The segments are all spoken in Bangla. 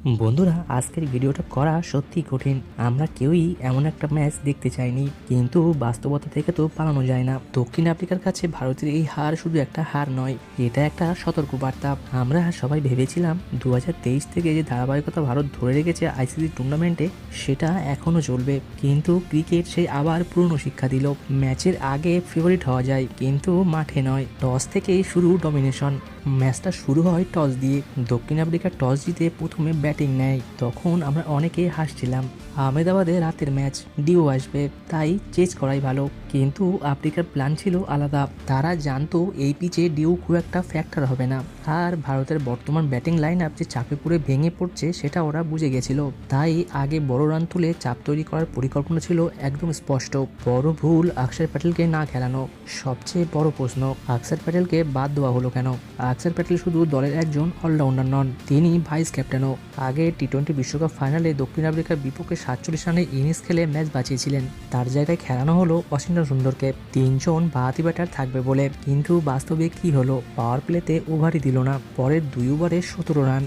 বন্ধুরা, আজকের ভিডিওটা করা সত্যি কঠিন। আমরা কেউই এমন একটা ম্যাচ দেখতে চাইনি, কিন্তু বাস্তবতা থেকে তো পালানো যায় না। দক্ষিণ আফ্রিকার কাছে ভারতের এই হার শুধু একটা হার নয়, এটা একটা সতর্কবার্তা। আমরা সবাই ভেবেছিলাম 2023 থেকে যে ধারাবাহিকতা ভারত ধরে রেখেছে আইসিসি টুর্নামেন্টে, সেটা এখনো চলবে। কিন্তু ক্রিকেট সেই আবার পুরনো শিক্ষা দিল। ম্যাচের আগে ফেভারিট হওয়া যায়, কিন্তু মাঠে নয়। টস থেকেই শুরু ডমিনেশন। ম্যাচটা শুরু হয় টস দিয়ে। দক্ষিণ আফ্রিকা টস জিতে প্রথমে ব্যাটিং নেয়। তখন আমরা অনেকেই হাসছিলাম, আহমেদাবাদে রাতের ম্যাচ, ডিও আসবে, তাই চেজ করাই ভালো। কিন্তু আফ্রিকার প্ল্যান ছিল আলাদা। তারা জানতো এই পিচে ডিও খুব একটা ফ্যাক্টর হবে না, আর ভারতের বর্তমান ব্যাটিং লাইন আপ যে চাপে পড়ে ভেঙে পড়ছে সেটা ওরা বুঝে গেছিল। তাই আগে বড় রান তুলে চাপ তৈরি করার পরিকল্পনা ছিল একদম স্পষ্ট। বড় ভুল অক্ষর প্যাটেলকে না খেলানো। সবচেয়ে বড় প্রশ্ন, অক্ষর প্যাটেলকে বাদ দেওয়া হলো কেন? অক্ষর প্যাটেল শুধু দলের একজন অলরাউন্ডার নন, তিনি ভাইস ক্যাপ্টেনও। আগে টি-20 বিশ্বকাপ ফাইনালে দক্ষিণ আফ্রিকার বিপক্ষে 47 রানের ইনিংস খেলে ম্যাচ বাঁচিয়েছিলেন। তার জায়গায় খেলানো হলো অচিন্তন সুন্দরকে, 3 জন বাহাতি ব্যাটার থাকবে বলে। কিন্তু বাস্তবে কি হলো? পাওয়ার প্লেতে ওভারই দিল না। পরের 2 ওভারে 17 রান,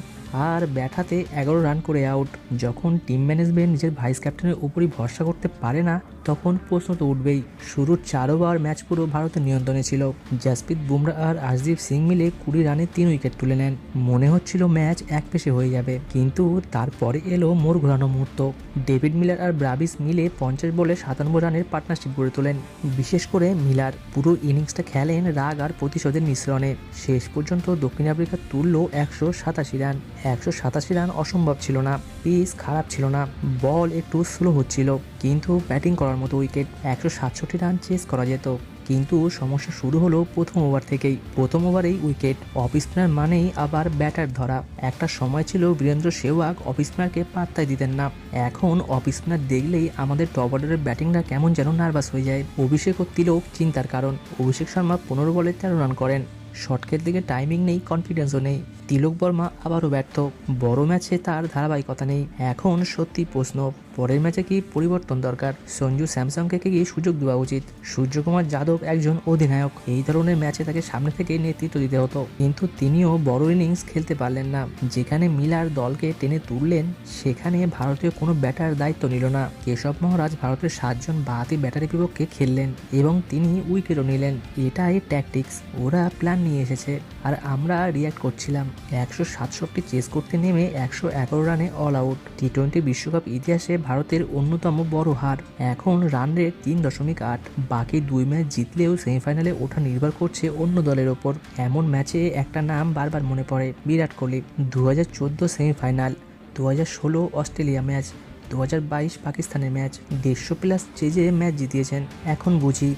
আর ব্যাট হাতে 11 রান করে আউট। যখন টিম ম্যানেজমেন্ট নিজের ভাইস ক্যাপ্টেনের উপরই ভরসা করতে পারে না, তখন প্রশ্ন তো উঠবেই। শুরুর 4 ওভার ম্যাচ পুরো ভারতের নিয়ন্ত্রণে ছিল। জাসপ্রীত বুমরা আর আর্শদীপ সিং মিলে 20 রানে 3 উইকেট তুলে নেন। মনে হচ্ছিল ম্যাচ একপেশে হয়ে যাবে, কিন্তু তারপরে এলো মোড় ঘোরানো মুহূর্ত। ডেভিড মিলার আর ব্রাভিস মিলে 50 বলে 57 রানের পার্টনারশিপ গড়ে তোলেন। বিশেষ করে মিলার পুরো ইনিংসটা খেলেন রাগ আর প্রতিশোধের মিশ্রণে। শেষ পর্যন্ত দক্ষিণ আফ্রিকা তুলল 187 রান। 187 রান অসম্ভব ছিল না। পিচ খারাপ ছিল না, বল একটু স্লো হচ্ছিল, কিন্তু ব্যাটিং করার মতো উইকেট। 167 রান চেস করা যেত। কিন্তু সমস্যা শুরু হলো প্রথম ওভার থেকেই। প্রথম ওভারেই উইকেট। অফ স্পিনার মানেই আবার ব্যাটার ধরা। একটা সময় ছিল বীরেন্দ্র সেহওয়াগ অফ স্পিনারকে পাত্তাই দিতেন না। এখন অফ স্পিনার দেখলেই আমাদের টপ অর্ডারের ব্যাটিংরা কেমন যেন নার্ভাস হয়ে যায়। অভিষেক ও তিলক চিন্তার কারণ। অভিষেক শর্মা 15 বলে 13 রান করেন। শটকের দিকে টাইমিং নেই, কনফিডেন্সও নেই। তিলক বর্মা আবারও ব্যর্থ। বড় ম্যাচে তার ধারাবাহিকতা নেই। এখন সত্যি প্রশ্ন, পরের ম্যাচে কি পরিবর্তন দরকার? সঞ্জু স্যামসংকে কি সুযোগ দেওয়া উচিত? সূর্যকুমার যাদব একজন অধিনায়ক, এই ধরনের ম্যাচে তাকে সামনে থেকে নেতৃত্ব দিতে হতো, কিন্তু তিনিও বড় ইনিংস খেলতে পারলেন না। যেখানে মিলার দলকে টেনে তুললেন, সেখানে ভারতীয় কোনো ব্যাটার দায়িত্ব নিল না। কেশব মহারাজ ভারতের 7 জন বাহাতি ব্যাটারের বিপক্ষে খেললেন, এবং তিনি উইকেটও নিলেন। এটাই ট্যাকটিক্স। ওরা প্ল্যান নিয়ে এসেছে, আর আমরা রিয়াক্ট করছিলাম। 167 চেস করতে নেমে 111 রানে অল আউট। টি-20 বিশ্বকাপ ইতিহাসে ভারতের অন্যতম বড় হার। এখন রান রেট 3.8। বাকি 2 ম্যাচ জিতলেও সেমিফাইনালে ওঠা নির্ভর করছে অন্য দলের ওপর। এমন ম্যাচে একটা নাম বারবার মনে পড়ে, Virat Kohli. 2014 semifinal, 2016 Australia match, 2022 পাকিস্তানের ম্যাচ, 150+ চেজে ম্যাচ জিতিয়েছেন। এখন বুঝি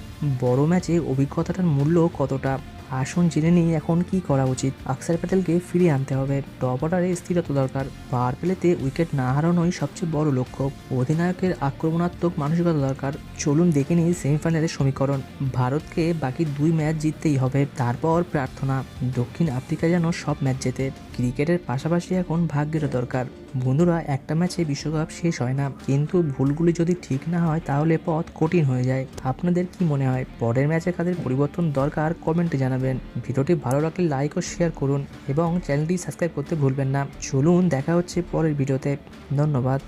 বড় ম্যাচে অভিজ্ঞতাটার মূল্য কতটা। আসুন জেনে নিই এখন কি করা উচিত। অক্ষর প্যাটেলকে ফিরিয়ে আনতে হবে। টপ অর্ডারে স্থিরতা দরকার। পাওয়ার প্লেতে উইকেট না হারানোই সবচেয়ে বড় লক্ষ্য। অধিনায়কের আক্রমণাত্মক মানসিকতা দরকার। চলুন দেখে নিই সেমিফাইনালের সমীকরণ। ভারতকে বাকি 2 ম্যাচ জিততেই হবে, তারপর প্রার্থনা দক্ষিণ আফ্রিকা যেন সব ম্যাচ জেতে। ক্রিকেটের পাশাপাশি এখন ভাগ্যেরও দরকার। বন্ধুরা, একটা ম্যাচে বিশ্বকাপ শেষ হয় না, কিন্তু ভুলগুলি যদি ঠিক না হয় তাহলে পথ কঠিন হয়ে যায়। আপনাদের কি মনে হয় পরের ম্যাচে কাদের পরিবর্তন দরকার? কমেন্টে জানাবেন। ভিডিওটি ভালো লাগলে লাইক ও শেয়ার করুন, এবং চ্যানেলটি সাবস্ক্রাইব করতে ভুলবেন না। চলুন দেখা হচ্ছে পরের ভিডিওতে। ধন্যবাদ।